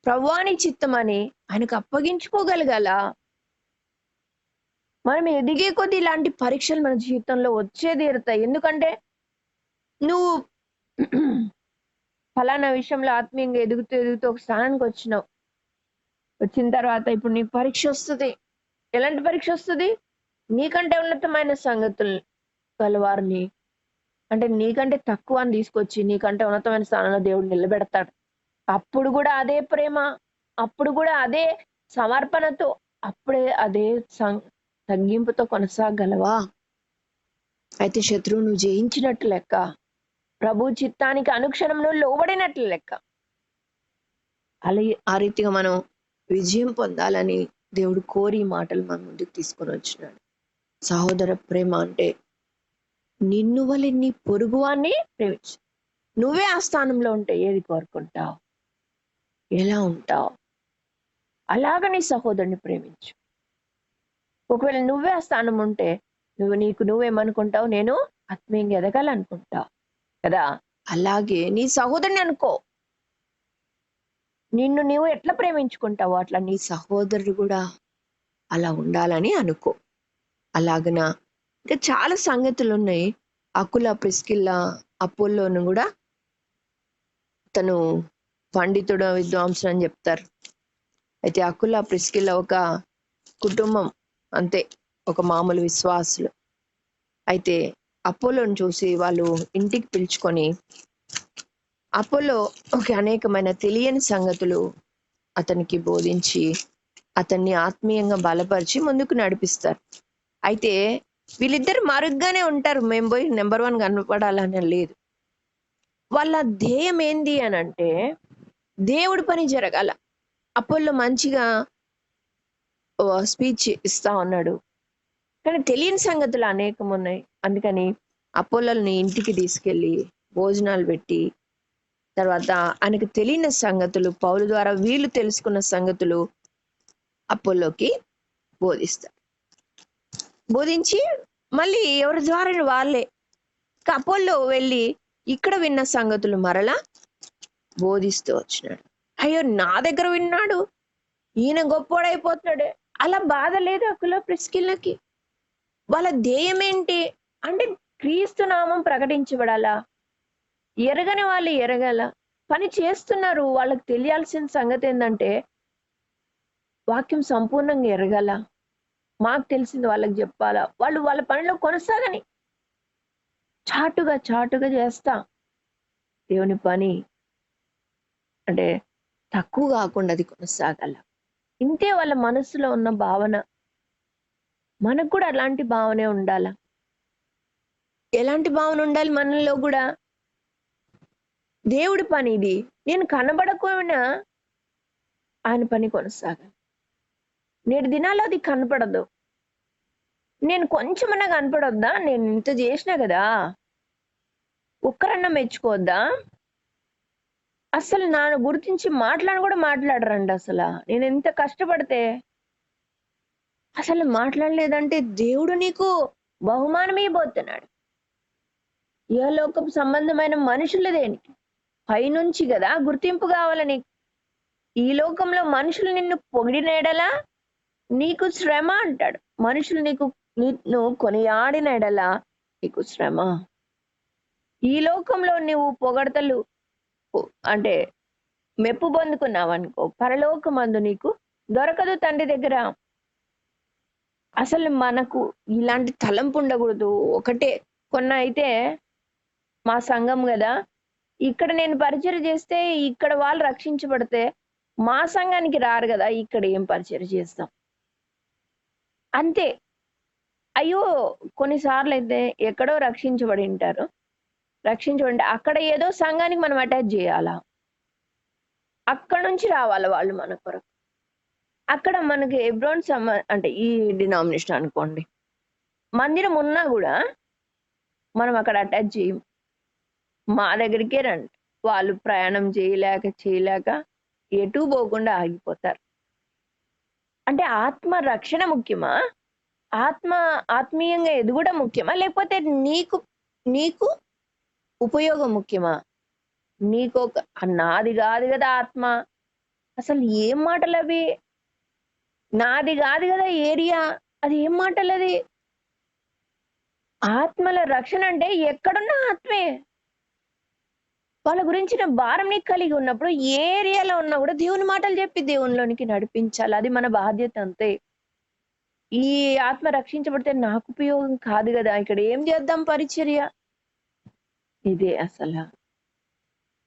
ప్రభువాని చిత్తం అని ఆయనకు అప్పగించుకోగలగాల. మనం ఎదిగే కొద్దీ ఇలాంటి పరీక్షలు మన జీవితంలో వచ్చే తీరుతాయి. ఎందుకంటే నువ్వు ఫలానా విషయంలో ఆత్మీయంగా ఎదుగుతూ ఒక స్థానానికి వచ్చిన తర్వాత ఇప్పుడు నీకు పరీక్ష వస్తుంది. ఎలాంటి పరీక్ష వస్తుంది? నీకంటే ఉన్నతమైన సంగతులు గలవారిని, అంటే నీకంటే తక్కువ అని తీసుకొచ్చి నీకంటే ఉన్నతమైన స్థానంలో దేవుడు నిలబెడతాడు. అప్పుడు కూడా అదే ప్రేమ, అప్పుడు కూడా అదే సమర్పణతో, అప్పుడే అదే తగ్గింపుతో కొనసాగలవా? అయితే శత్రువు నువ్వు జయించినట్టు లెక్క, ప్రభు చిత్తానికి అనుక్షణం నువ్వు లోబడినట్లు లెక్క. ఆ రీతిగా మనం విజయం పొందాలని దేవుడు కోరి మాటలు మన ముందుకు తీసుకొని వచ్చినాడు. సహోదర ప్రేమ అంటే నిన్ను వలె నీ పొరుగువాన్ని ప్రేమించు. నువ్వే ఆ స్థానంలో ఉంటే ఏది కోరుకుంటావు, ఎలా ఉంటావు? అలాగ నీ సహోదరుని ప్రేమించు. ఒకవేళ నువ్వే ఆ స్థానం ఉంటే నువ్వేమనుకుంటావు? నేను ఆత్మీయంగా ఎదగాలనుకుంటావు కదా. అలాగే నీ సహోదరుని అనుకో. నిన్ను నువ్వు ఎట్లా ప్రేమించుకుంటావో అట్లా నీ సహోదరుడు కూడా అలా ఉండాలని అనుకో. అలాగన ఇంకా చాలా సంగతులు ఉన్నాయి. అకుల, ప్రిస్కిల్లా, అపోల్లోను కూడా తను పండితుడు, విద్వాంసుడు అని చెప్తారు. అయితే అకుల, ప్రిస్కిల్లా ఒక కుటుంబం అంతే, ఒక మామూలు విశ్వాసులు. అయితే అపోలోని చూసి వాళ్ళు ఇంటికి పిలుచుకొని అపోలో ఒక అనేకమైన తెలియని సంగతులు అతనికి బోధించి అతన్ని ఆత్మీయంగా బలపరిచి ముందుకు నడిపిస్తారు. అయితే వీళ్ళిద్దరు మరుగ్గానే ఉంటారు, మేము పోయి నెంబర్ 1 కనపడాలని లేదు. వాళ్ళ ధ్యేయం ఏంది అని అంటే దేవుడి పని జరగాల. అపోలో మంచిగా స్పీచ్ ఇస్తా ఉన్నాడు, కానీ తెలియని సంగతులు అనేకం ఉన్నాయి. అందుకని అపోలోని ఇంటికి తీసుకెళ్ళి భోజనాలు పెట్టి, తర్వాత ఆయనకు తెలియని సంగతులు పౌలు ద్వారా వీళ్ళు తెలుసుకున్న సంగతులు అపోలోకి బోధిస్తారు. బోధించి మళ్ళీ ఎవరి ద్వారా వాళ్ళే అపోలో వెళ్ళి ఇక్కడ విన్న సంగతులు మరలా బోధిస్తూ వచ్చినాడు. అయ్యో, నా దగ్గర విన్నాడు, ఈయన గొప్పోడైపోతున్నాడు. అలా బాధ లేదు అకుల, ప్రిస్కిల్లకి. వాళ్ళ ధ్యేయం ఏంటి అంటే క్రీస్తు నామం ప్రకటించబడాలా, ఎరగని వాళ్ళు ఎరగాల. పని చేస్తున్నారు, వాళ్ళకి తెలియాల్సిన సంగతి ఏంటంటే వాక్యం సంపూర్ణంగా ఎరగాల, మాకు తెలిసింది వాళ్ళకి చెప్పాలా, వాళ్ళు వాళ్ళ పనిలో కొనసాగని. చాటుగా చేస్తా దేవుని పని అంటే తక్కువ కాకుండా అది కొనసాగాల. ఇంతే వాళ్ళ మనసులో ఉన్న భావన. మనకు కూడా అలాంటి భావనే ఉండాల. ఎలాంటి భావన ఉండాలి మనలో కూడా? దేవుడి పని ఇది, నేను కనబడకపోయినా ఆయన పని కొనసాగాలి. నేటి దినాల్లో అది కనపడదు. నేను కొంచెమన్నా కనపడొద్దా? నేను ఇంత చేసినా కదా, ఒక్కరన్నా మెచ్చుకోవద్దా? అసలు నా గురించి కూడా మాట్లాడరండి. అసలు నేను ఎంత కష్టపడితే అసలు మాట్లాడలేదంటే దేవుడు నీకు బహుమానం ఇవ్వబోతున్నాడు. ఇహలోకపు సంబంధమైన మనుషులు దేనికి? పైనుంచి కదా గుర్తింపు కావాలని. ఈ లోకంలో మనుషులు నిన్ను పొగిడిన ఎడలా నీకు శ్రమ అంటాడు. మనుషులు నిన్ను కొనియాడిన ఎడలా నీకు శ్రమ. ఈ లోకంలో నువ్వు పొగడతలు అంటే మెప్పు పొందుకున్నావు అనుకో, పరలోకమందు నీకు దొరకదు తండ్రి దగ్గర. అసలు మనకు ఇలాంటి తలంపు ఉండకూడదు. ఒకటే కొన్న అయితే మా సంఘం కదా, ఇక్కడ నేను పరిచయం చేస్తే ఇక్కడ వాళ్ళు రక్షించబడితే మా సంఘానికి రారు కదా, ఇక్కడ ఏం పరిచయం చేస్తాం అంతే. అయ్యో, కొన్నిసార్లు అయితే ఎక్కడో రక్షించబడి ఉంటారు, రక్షించబడి అక్కడ ఏదో సంఘానికి మనం అటాచ్ చేయాలా, అక్కడ నుంచి రావాలి వాళ్ళు మన కొరకు. అక్కడ మనకి ఎబ్రోన్ అంటే ఈ డినామినేషన్ అనుకోండి, మందిరం ఉన్నా కూడా మనం అక్కడ అటాచ్ చేయం, మా దగ్గరికే రండి. వాళ్ళు ప్రయాణం చేయలేక ఎటు పోకుండా ఆగిపోతారు. అంటే ఆత్మ రక్షణ ముఖ్యమా, ఆత్మీయంగా ఎదుగుడ ముఖ్యమా, లేకపోతే నీకు ఉపయోగం ముఖ్యమా? నాది కాదు కదా ఆత్మ. అసలు ఏం మాటలు అవి? నాది కాదు కదా ఏరియా, అది ఏం మాటలు? అది ఆత్మల రక్షణ అంటే ఎక్కడున్న ఆత్మే. వాళ్ళ గురించిన భారం నీకు కలిగి ఉన్నప్పుడు ఏ ఏరియాలో ఉన్నా కూడా దేవుని మాటలు చెప్పి దేవునిలోనికి నడిపించాలి. అది మన బాధ్యత అంతే. ఈ ఆత్మ రక్షించబడితే నాకు ఉపయోగం కాదు కదా, ఇక్కడ ఏం చేద్దాం పరిచర్య? ఇదే అసలు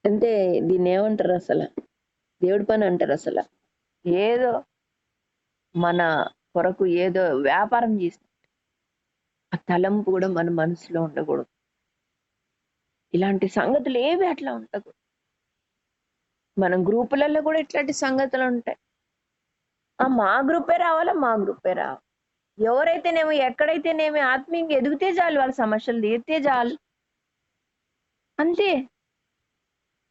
అంటే దీన్ని ఏమంటారు? అసలు దేవుడి పని అంటారు. అసలు ఏదో మన కొరకు ఏదో వ్యాపారం చేసిన ఆ తలంపు కూడా మన మనసులో ఉండకూడదు. ఇలాంటి సంగతులు ఏవి అట్లా ఉండకూడదు. మన గ్రూపులలో కూడా ఇట్లాంటి సంగతులు ఉంటాయి. మా గ్రూపే రావాలా, మా గ్రూపే రావాలి. ఎవరైతేనేమో ఎక్కడైతేనేమి ఆత్మీయంగా ఎదిగితే చాలు, వాళ్ళ సమస్యలు తీరితే చాలు, అంతే.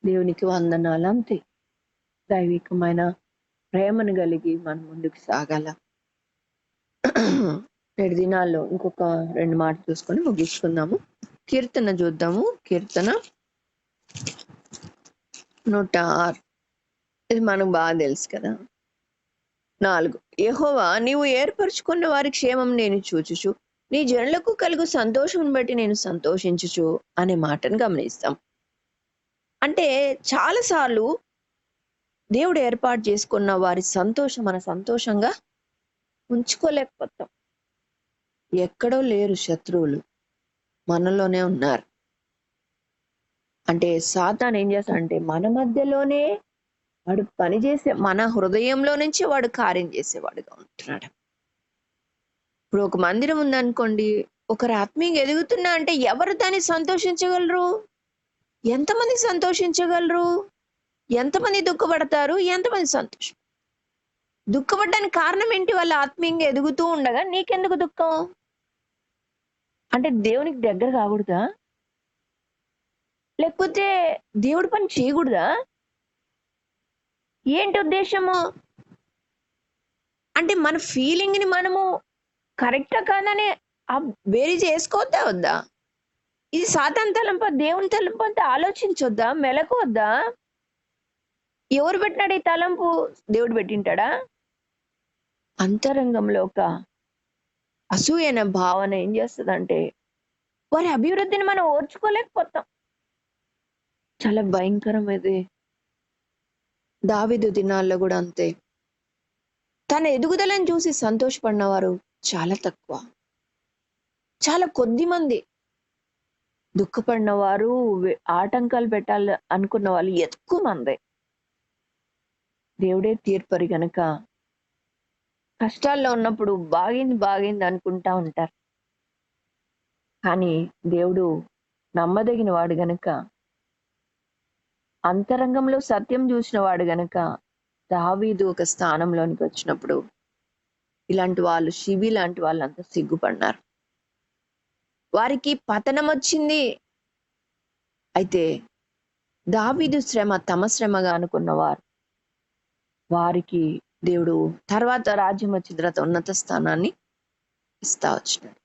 దేవునికి వందనాలు. అంతే. దైవికమైన ప్రేమను కలిగి మనం ముందుకు సాగాల. 7 దినాల్లో ఇంకొక 2 మాటలు చూసుకొని ముగించుకుందాము. కీర్తన చూద్దాము. కీర్తన 106. ఇది మనకు బాగా తెలుసు కదా. 4. యెహోవా, నీవు ఏర్పరచుకున్న వారి క్షేమం నేను చూచుచు నీ జనులకు కలుగు సంతోషం బట్టి నేను సంతోషించుచు అనే మాటను గమనిస్తాం. అంటే చాలాసార్లు దేవుడు ఏర్పాటు చేసుకున్న వారి సంతోషం మన సంతోషంగా ఉంచుకోలేకపోతాం. ఎక్కడో లేరు శత్రువులు, మనలోనే ఉన్నారు. అంటే సాతాను ఏం చేస్తాడంటే మన మధ్యలోనే వాడు పనిచేసే, మన హృదయంలో నుంచి వాడు కార్యం చేసేవాడుగా ఉంటున్నాడు. ఇప్పుడు ఒక మందిరం ఉందనుకోండి, ఒకరు ఆత్మీయంగా ఎదుగుతున్నా అంటే ఎవరు దాన్ని సంతోషించగలరు? ఎంతమంది సంతోషించగలరు? ఎంతమంది దుఃఖపడతారు? ఎంతమంది సంతోషం? దుఃఖపడడానికి కారణం ఏంటి? వాళ్ళు ఆత్మీయంగా ఎదుగుతూ ఉండగా నీకెందుకు దుఃఖం? అంటే దేవునికి దగ్గర కాకూడదా? లేకపోతే దేవుడి పని చేయకూడదా? ఏంటి ఉద్దేశము? అంటే మన ఫీలింగ్ ని మనము కరెక్టా కాదని వేరీ చేసుకోవద్దా వద్దా? ఇది సాతాను తలంప, దేవుని తలంపు అంతా ఆలోచించొద్దా? మెలకువద్దా? ఎవరు పెట్టినాడు ఈ తలంపు? దేవుడు పెట్టింటాడా? అంతరంగంలో ఒక అసూయన భావన ఏం చేస్తుందంటే వారి అభివృద్ధిని మనం ఓర్చుకోలేకపోతాం. చాలా భయంకరం ఇది. దావీదు దినాల్లో కూడా అంతే. తన ఎదుగుదలను చూసి సంతోషపడిన వారు చాలా తక్కువ, చాలా కొద్ది మంది. దుఃఖపడిన వారు, ఆటంకాలు పెట్టాలి అనుకున్న వాళ్ళు ఎక్కువ మంది. దేవుడే తీర్పరి గనక కష్టాల్లో ఉన్నప్పుడు బాగింది అనుకుంటా ఉంటారు. కానీ దేవుడు నమ్మదగిన వాడు గనక, అంతరంగంలో సత్యం చూసిన వాడు గనక దావీదు ఒక స్థానంలోనికి వచ్చినప్పుడు ఇలాంటి వాళ్ళు, షిబి లాంటి వాళ్ళంతా సిగ్గుపడినారు. వారికి పతనం వచ్చింది. అయితే దావీదు శ్రమ తమ శ్రమగా అనుకున్నవారు, వారికి దేవుడు తర్వాత రాజ్యం వచ్చిన తర్వాత ఉన్నత స్థానాన్ని ఇస్తా వచ్చినాడు.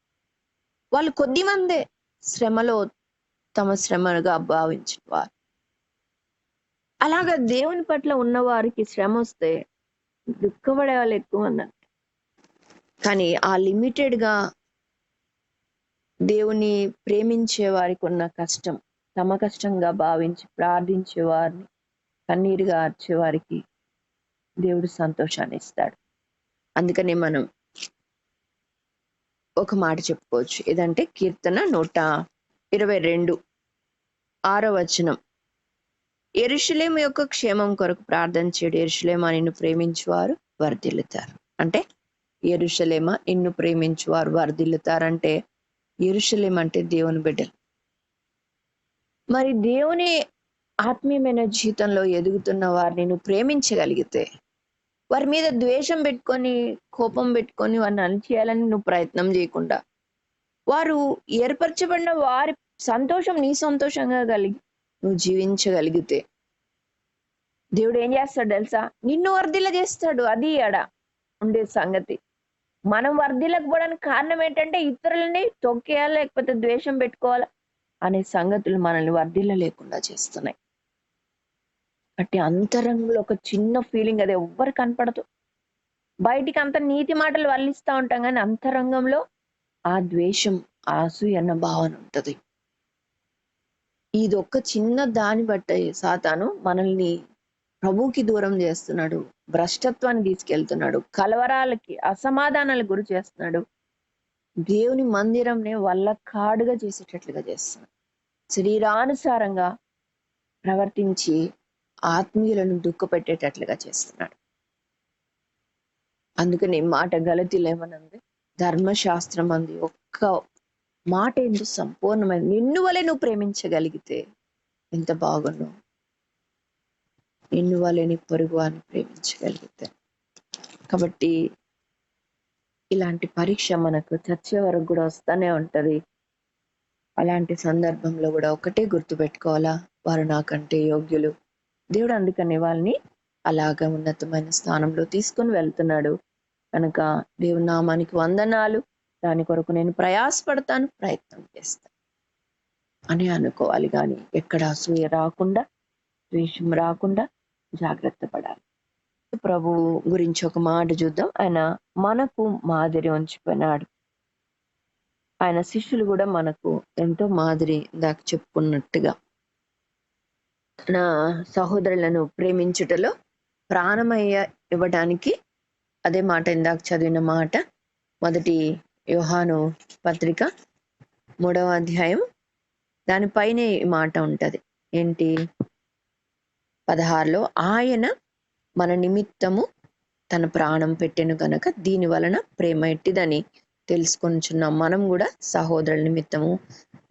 వాళ్ళు కొద్ది మందే శ్రమలో తమ శ్రమగా భావించిన వారు. అలాగా దేవుని పట్ల ఉన్న వారికి శ్రమ వస్తే దుఃఖపడే వాళ్ళు ఎక్కువ అన్నారు. కానీ ఆ లిమిటెడ్ గా దేవుని ప్రేమించే వారికి ఉన్న కష్టం తమ కష్టంగా భావించి ప్రార్థించే వారిని, కన్నీరుగా ఆర్చే వారికి దేవుడు సంతోషాన్ని ఇస్తాడు. అందుకని మనం ఒక మాట చెప్పుకోవచ్చు. ఏదంటే కీర్తన 122 6వ వచనం, యెరూషలేము యొక్క క్షేమం కొరకు ప్రార్థన చేయడు. యెరూషలేమా నిన్ను ప్రేమించువారు వర్ధిల్లుతారు. అంటే యెరూషలేమా నిన్ను ప్రేమించువారు వర్ధిల్లుతారంటే యెరూషలేం అంటే దేవుని బిడ్డలు. మరి దేవుని ఆత్మీయమైన జీవితంలో ఎదుగుతున్న వారిని నువ్వు ప్రేమించగలిగితే, వారి మీద ద్వేషం పెట్టుకొని, కోపం పెట్టుకొని వారిని అణిచేయాలని నువ్వు ప్రయత్నం చేయకుండా, వారు ఏర్పరచబడిన వారి సంతోషం నీ సంతోషంగా కలిగి నువ్వు జీవించగలిగితే దేవుడు ఏం చేస్తాడు తెలుసా? నిన్ను వర్ధిల్ల చేస్తాడు. అది ఆడ ఉండే సంగతి. మనం వర్ధిల్లకపోవడానికి కారణం ఏంటంటే ఇతరులని తొక్కేయాలి, లేకపోతే ద్వేషం పెట్టుకోవాలా అనే సంగతులు మనల్ని వర్ధిల్ల లేకుండా చేస్తున్నాయి. అంటే అంతరంగంలో ఒక చిన్న ఫీలింగ్, అది ఎవ్వరు కనపడదు. బయటికి అంత నీతి మాటలు వల్లిస్తూ ఉంటాం, కానీ అంతరంగంలో ఆ ద్వేషం, ఆ అసూయ అన్న భావన ఉంటది. ఇదొక్క చిన్న దాన్ని బట్టి సాతాను మనల్ని ప్రభువుకి దూరం చేస్తున్నాడు, భ్రష్టత్వాన్ని తీసుకెళ్తున్నాడు, కలవరాలకి, అసమాధానాలకు గురి చేస్తున్నాడు, దేవుని మందిరంని వల్ల కాడుగా చేసేటట్లుగా చేస్తున్నాడు, శరీరానుసారంగా ప్రవర్తించి ఆత్మీయులను దుఃఖపెట్టేటట్లుగా చేస్తున్నాడు. అందుకని మాట గలతీలో ఏమనుంది? ధర్మశాస్త్రం అంది ఒక్క మాట ఎందుకు సంపూర్ణమైన, నిన్ను వలె నువ్వు ప్రేమించగలిగితే ఎంత బాగున్నావు, నిన్ను వలె నీ పొరుగు అని ప్రేమించగలిగితే. కాబట్టి ఇలాంటి పరీక్ష మనకు చచ్చే వరకు కూడా వస్తూనే ఉంటది. అలాంటి సందర్భంలో కూడా ఒకటే గుర్తుపెట్టుకోవాలా, వారు నాకంటే యోగ్యులు. దేవుడు అందుకని వాళ్ళని అలాగా ఉన్నతమైన స్థానంలో తీసుకొని వెళ్తున్నాడు. కనుక దేవుని నామానికి వందనాలు, దాని కొరకు నేను ప్రయాసపడతాను, ప్రయత్నం చేస్తాను అని అనుకోవాలి. కానీ ఎక్కడ అసూయ రాకుండా, ద్వేషం రాకుండా జాగ్రత్త పడాలి. ప్రభు గురించి ఒక మాట చూద్దాం. ఆయన మనకు మాదిరి ఉంచిపోయినాడు. ఆయన శిష్యులు కూడా మనకు ఎంతో మాదిరి ఇందాక చెప్పుకున్నట్టుగా నా సహోదరులను ప్రేమించుటలో ప్రాణమయ్య ఇవ్వడానికి, అదే మాట ఇందాక చదివిన మాట 1 యోహాను పత్రిక 3వ అధ్యాయం దానిపైనే ఈ మాట ఉంటది. ఏంటి? 16లో ఆయన మన నిమిత్తము తన ప్రాణం పెట్టెను గనక దీని వలన ప్రేమ ఎట్టిదని తెలుసుకొనిచున్నాం. మనం కూడా సహోదరుల నిమిత్తము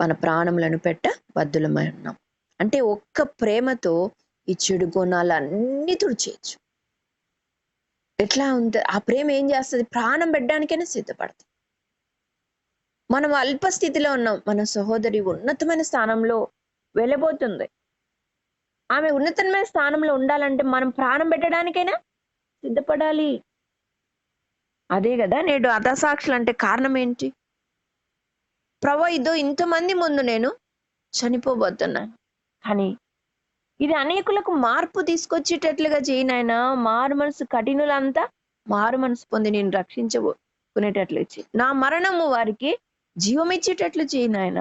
మన ప్రాణములను పెట్ట బద్దులమై ఉన్నాం. అంటే ఒక్క ప్రేమతో ఈ చెడు గుణాలన్నీ తుడిచేయచ్చు. ఎట్లా ఉంది ఆ ప్రేమ? ఏం చేస్తుంది? ప్రాణం పెట్టడానికైనా సిద్ధపడుతుంది. మనం అల్ప స్థితిలో ఉన్నాం, మన సహోదరి ఉన్నతమైన స్థానంలో వెళ్ళబోతుంది. ఆమె ఉన్నతమైన స్థానంలో ఉండాలంటే మనం ప్రాణం పెట్టడానికైనా సిద్ధపడాలి. అదే కదా నేడు హతసాక్షులు అంటే కారణం ఏంటి? ప్రభు, ఇదో ఇంతమంది ముందు నేను చనిపోబోతున్నాను, కానీ ఇది అనేకులకు మార్పు తీసుకొచ్చేటట్లుగా చేయనాయన. మారు మనసు కఠినులంతా మారు మనసు పొంది నేను రక్షించుకునేటట్లు చేయి. నా మరణము వారికి జీవం ఇచ్చేటట్లు చేయనాయన.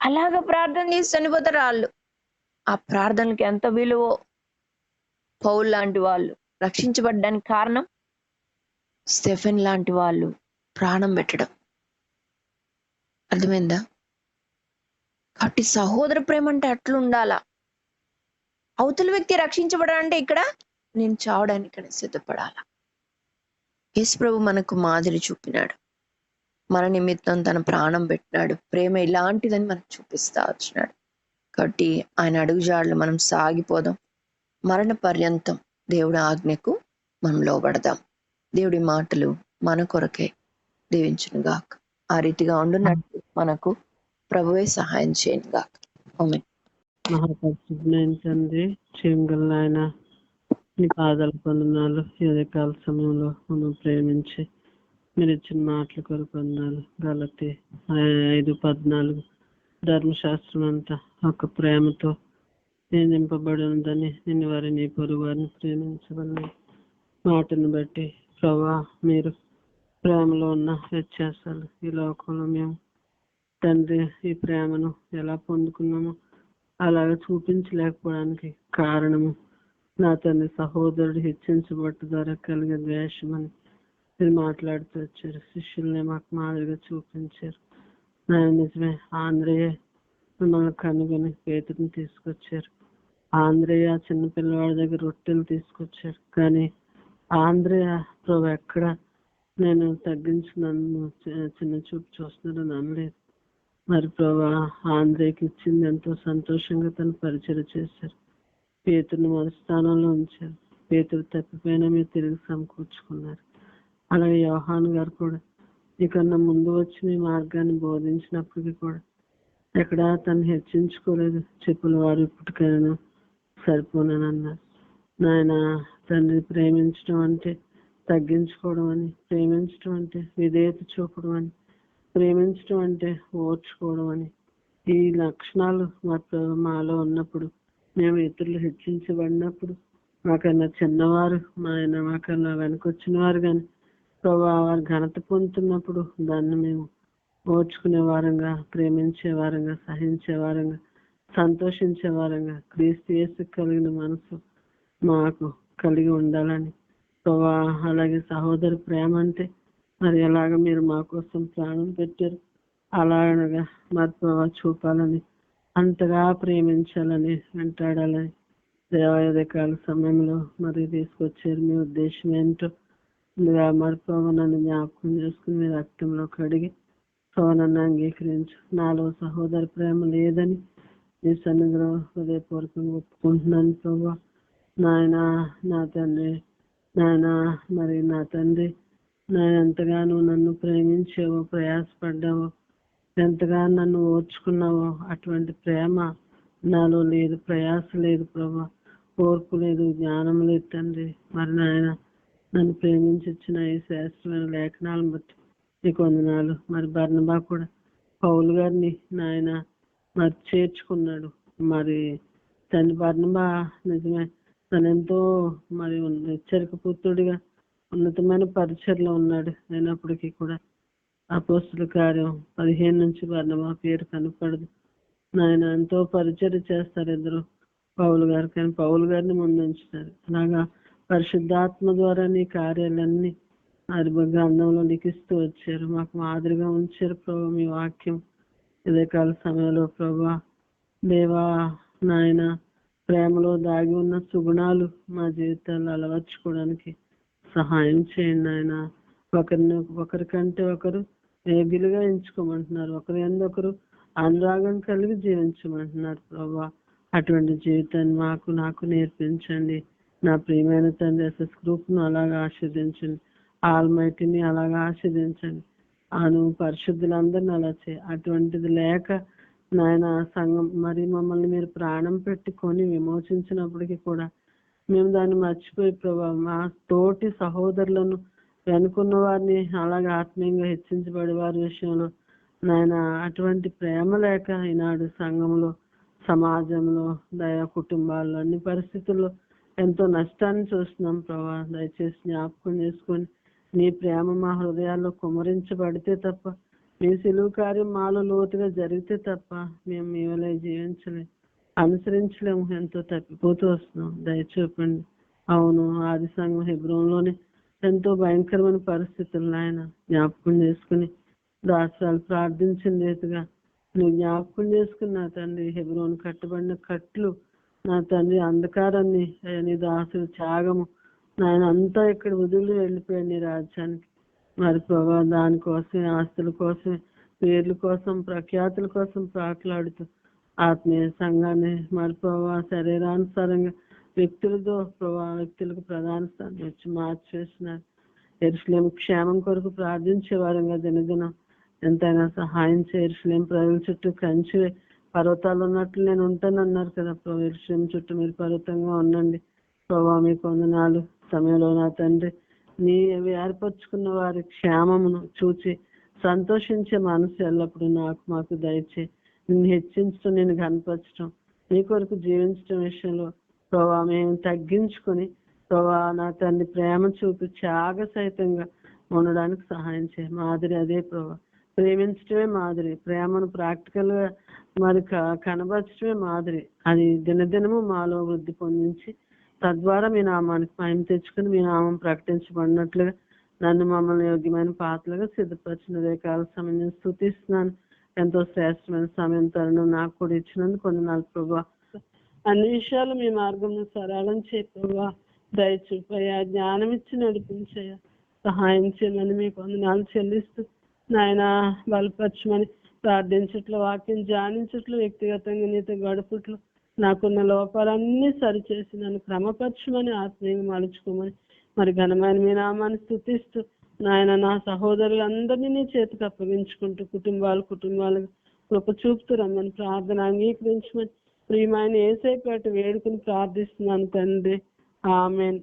అలాగ ప్రార్థన చేసి చనిపోతారు వాళ్ళు. ఆ ప్రార్థనకి ఎంత విలువో. పౌలు లాంటి వాళ్ళు రక్షించబడ్డానికి కారణం స్టెఫెన్ లాంటి వాళ్ళు ప్రాణం పెట్టడం. అర్థమైందా? కాబట్టి సహోదర ప్రేమ అంటే అట్లా ఉండాలా. అవతల వ్యక్తి రక్షించబడాలంటే ఇక్కడ నేను చావడానికి సిద్ధపడాలా. యేసు ప్రభు మనకు మాదిరి చూపినాడు, మన నిమిత్తం తన ప్రాణం పెట్టినాడు. ప్రేమ ఇలాంటిదని మనకు చూపిస్తా వచ్చినాడు. కాబట్టి ఆయన అడుగుజాడలు మనం సాగిపోదాం. మరణ పర్యంతం దేవుడి ఆజ్ఞకు మనం లోబడదాం. దేవుడి మాటలు మన కొరకే దీవించును గాక. ఆ రీతిగా ఉండునట్టు మనకు ప్రభువే సహాయం చేయను గాక. ఆమేన్. మహాపరిశుద్ధుడైన తండ్రి, చేయగల ఆయన, నీ పాదాల పొందనాలు. ఉదయకాల సమయంలో మనం ప్రేమించి మీరు ఇచ్చిన మాటల కొరకు వందనాలు. గలతీ 5:14 ధర్మశాస్త్రం అంతా ఒక ప్రేమతో నింపబడి ఉందని, నిన్ను వారి నీ పొరుగు వారిని ప్రేమించవలని మాటను బట్టి ప్రభా, మీరు ప్రేమలో ఉన్న వ్యత్యాసాలు ఈ లోకంలో మేము తండ్రి ఈ ప్రేమను ఎలా పొందుకున్నామో అలాగే చూపించలేకపోవడానికి కారణము నా తండ్రి సహోదరుడు హెచ్చించబట్టు ద్వారా కలిగే ద్వేషమని మీరు మాట్లాడుతూ వచ్చారు. శిష్యుల్ని మాకు మాదిరిగా చూపించారు. నాయన నిజమే, ఆంధ్రయ్య మిమ్మల్ని కనుగొని పేతుని తీసుకొచ్చారు. ఆంధ్రయ్య చిన్న పిల్లవాడి దగ్గర రొట్టెలు తీసుకొచ్చారు. కానీ ఆంధ్రయ్య ప్రభు ఎక్కడ నేను తగ్గించి నన్ను చిన్న చూపు చూస్తున్నారని అనలేదు. మరి ప్రభా, ఆంధ్రయ్యకి ఇచ్చింది ఎంతో సంతోషంగా తను పరిచయం చేశారు. పేతుని మొదటి స్థానంలో ఉంచారు. పేతురు తప్పిపోయినా మీరు తిరిగి సమకూర్చుకున్నారు. అలాగే యోహాను గారు కూడా నీకన్నా ముందు వచ్చి మీ మార్గాన్ని బోధించినప్పటికీ కూడా ఎక్కడ తను హెచ్చించుకోలేదు. చెప్పుల వారు ఇప్పటికైనా సరిపోనన్నారు. నాయన తండ్రి, ప్రేమించడం అంటే తగ్గించుకోవడం అని, ప్రేమించడం అంటే విధేయత చూపడం అని, ప్రేమించడం అంటే ఓర్చుకోవడం అని, ఈ లక్షణాలు మాలో ఉన్నప్పుడు, మేము ఇతరులు హెచ్చించబడినప్పుడు, మాకన్నా చిన్నవారు మాకన్నా వెనకొచ్చిన వారు కానీ ప్రభా వారు ఘనత పొందుతున్నప్పుడు దాన్ని మేము ఓర్చుకునే వారంగా, ప్రేమించే వారంగా, సహించే వారంగా, సంతోషించే వారంగా క్రీస్తు యేసు కలిగిన మనసు మాకు కలిగి ఉండాలని ప్రభా. అలాగే సహోదర ప్రేమ అంటే మరి ఎలాగ మీరు మా కోసం ప్రాణం పెట్టారు అలాగనగా మరి ప్రభా చూపాలని, అంతగా ప్రేమించాలని, వెంటాడాలని దేవాయుధకాల సమయంలో మరి తీసుకొచ్చారు. మీ ఉద్దేశం ఏంటో మరి ప్రభా నన్ను జ్ఞాపకం చేసుకుని మీ రక్తంలో కడిగి నన్ను అంగీకరించు. నాలో సహోదర ప్రేమ లేదని నీ సన్నిధిలో హృదయపూర్వకంగా ఒప్పుకుంటున్నాను ప్రభా. నాయన నా తండ్రి, నాయన మరి నా తండ్రి, నేను ఎంతగానో నన్ను ప్రేమించావో, ప్రయాసపడ్డావో, ఎంతగా నన్ను ఓర్చుకున్నావో అటువంటి ప్రేమ నాలో లేదు. ప్రయాస లేదు ప్రభా, ఓర్పు లేదు, జ్ఞానం లేదు తండ్రి. మరి నాయన నన్ను ప్రేమించి ఇచ్చిన ఈ శ్రేష్టమైన లేఖనాలను బట్టి నీకు వందనాలు. మరి బర్నబా కూడా పౌలు గారిని నాయన మరి చేర్చుకున్నాడు. మరి తండ్రి బర్నబా నిజమే తనెంతో మరి హెచ్చరిక పుత్రుడిగా ఉన్నతమైన పరిచయలో ఉన్నాడు. అయినప్పటికీ కూడా అపోస్తుల కార్యం 15 నుంచి బర్నబా పేరు కనపడదు. నాయన ఎంతో పరిచర్య చేస్తారు ఇద్దరు, పౌలు గారు, కానీ పౌలు గారిని ముందుంచుతారు. అలాగా పరిశుద్ధాత్మ ద్వారా నీ కార్యాలన్నీ గ్రంథంలో లిఖిస్తూ వచ్చారు, మాకు మాదిరిగా ఉంచారు ప్రభా. మీ వాక్యం ఇదే కాల సమయంలో ప్రభా దేవా నాయన ప్రేమలో దాగి ఉన్న సుగుణాలు మా జీవితాల్లో అలవర్చుకోవడానికి సహాయం చేయండి ఆయన. ఒకరికంటే ఒకరు వేగిలుగా ఎంచుకోమంటున్నారు, ఒకరి ఒకరు అనురాగం కలిగి జీవించమంటున్నారు ప్రభా. అటువంటి జీవితాన్ని నాకు నేర్పించండి. నా ప్రియమైన తండ్రి ఎస్ఎస్ గ్రూప్ ను అలాగా ఆశీర్వదించండి, ఆల్మైటీని అలాగా ఆశీర్వదించండి. పరిశుద్ధులందరినీ అలా చేయి. అటువంటిది లేక నాయన సంఘం మరి మమ్మల్ని మీరు ప్రాణం పెట్టుకొని విమోచించినప్పటికీ కూడా మేము దాన్ని మర్చిపోయి ప్రభా మా తోటి సహోదరులను వెనుకున్న వారిని అలాగే ఆత్మీయంగా హెచ్చించబడే వారి విషయంలో నాయన అటువంటి ప్రేమ లేక ఈనాడు సంఘంలో, సమాజంలో, కుటుంబాల్లో అన్ని పరిస్థితుల్లో ఎంతో నష్టాన్ని చూస్తున్నాం ప్రభా. దయచేసి జ్ఞాపకం చేసుకొని నీ ప్రేమ మా హృదయాల్లో కుమరించబడితే తప్ప, మీ సిలువు కార్యం మాలో లోతుగా జరిగితే తప్ప మేము మీ వలె జీవించలేము, అనుసరించలేము. ఎంతో తప్పిపోతూ వస్తున్నాం, దయచూపండి. అవును, ఆది సంఘం హెబ్రోన్లోనే ఎంతో భయంకరమైన పరిస్థితులు ఆయన జ్ఞాపకం చేసుకుని దాసరాలు ప్రార్థించిన రీతిగా నువ్వు జ్ఞాపకం చేసుకుని నా తండ్రి హెబ్రోన్ కట్టబడిన కట్లు నా తండ్రి అంధకారాన్ని నీ దాసులు త్యాగము నాయన అంతా ఇక్కడ వదిలి వెళ్ళిపోయాడు నీ రాజ్యానికి. మరి ప్రభా దానికోసమే, ఆస్తుల కోసమే, పేర్ల కోసం, ప్రఖ్యాతుల కోసం ప్రాట్లాడుతూ ఆత్మీయ సంఘాన్ని మరి ప్రభా శరీరానుసారంగా వ్యక్తులకు ప్రధాన స్థానం వచ్చి మార్చేస్తున్నారు. యెరూషలేము క్షేమం కొరకు ప్రార్థించేవారంగా దినదినం ఎంతైనా సహాయం చేయ. యెరూషలేము ప్రజల చుట్టూ కంచి పర్వతాలు ఉన్నట్లు నేను ఉంటానన్నారు కదా ప్రభా. యెరూషలేము చుట్టూ మీరు పర్వతంగా ఉండండి ప్రభా. మీకు వందనాలు. సమయంలో నా తండ్రి నీ ఏర్పరచుకున్న వారి క్షేమమును చూచి సంతోషించే మనసు ఎల్లప్పుడు మాకు దయచే. నిన్ను హెచ్చించడం, నేను కనపరచడం, నీ కొరకు జీవించడం విషయంలో ప్రభా మేము తగ్గించుకొని ప్రభా నా తండ్రి ప్రేమ చూపి త్యాగ సహితంగా ఉండడానికి సహాయం చేయ. మాదిరి అదే ప్రభా, ప్రేమించడమే మాదిరి, ప్రేమను ప్రాక్టికల్ గా మరి కనబరచడమే మాదిరి. అది దినదినము మాలో వృద్ధి పొందించి తద్వారా మీ నామానికి మహిమ తెచ్చుకుని మీ నామం ప్రకటించబడినట్లుగా నన్ను మమ్మల్ని యోగ్యమైన పాత్రలుగా సిద్ధపరిచినదే కాల సమయం స్తుతిస్తున్నాను. ఎంతో శ్రేష్టమైన సమయం తరుణం నాకు కూడా ఇచ్చినందుకు కొందనాలు ప్రభా. అన్ని విషయాలు మీ మార్గంలో సరళం చేయ ప్రభా. దయచూపయ్యా, జ్ఞానం ఇచ్చి నడిపించయ్యా, సహాయం చేయమని మీకు వందనాలు చెల్లిస్తూ నాయన బలపరచమని ప్రార్థించట్లు, వాక్యం ధ్యానించట్లు, వ్యక్తిగతంగా నీతో గడుపుట్లు, నాకున్న లోపాలన్నీ సరిచేసి నన్ను క్రమపరచమని ఆత్మీయంగా మలుచుకోమని మరి ఘనమైన మీ నామాన్ని స్తుతిస్తూ నాయన నా సహోదరులందరినీ నీ చేతికి అప్పగించుకుంటూ కుటుంబాలకు కృప చూపుతూ రమ్మని ప్రార్థన అంగీకరించమని ప్రియమైన యేసయ్య పేరిట వేడుకుని ప్రార్థిస్తున్నాను తండ్రి. ఆమేన్.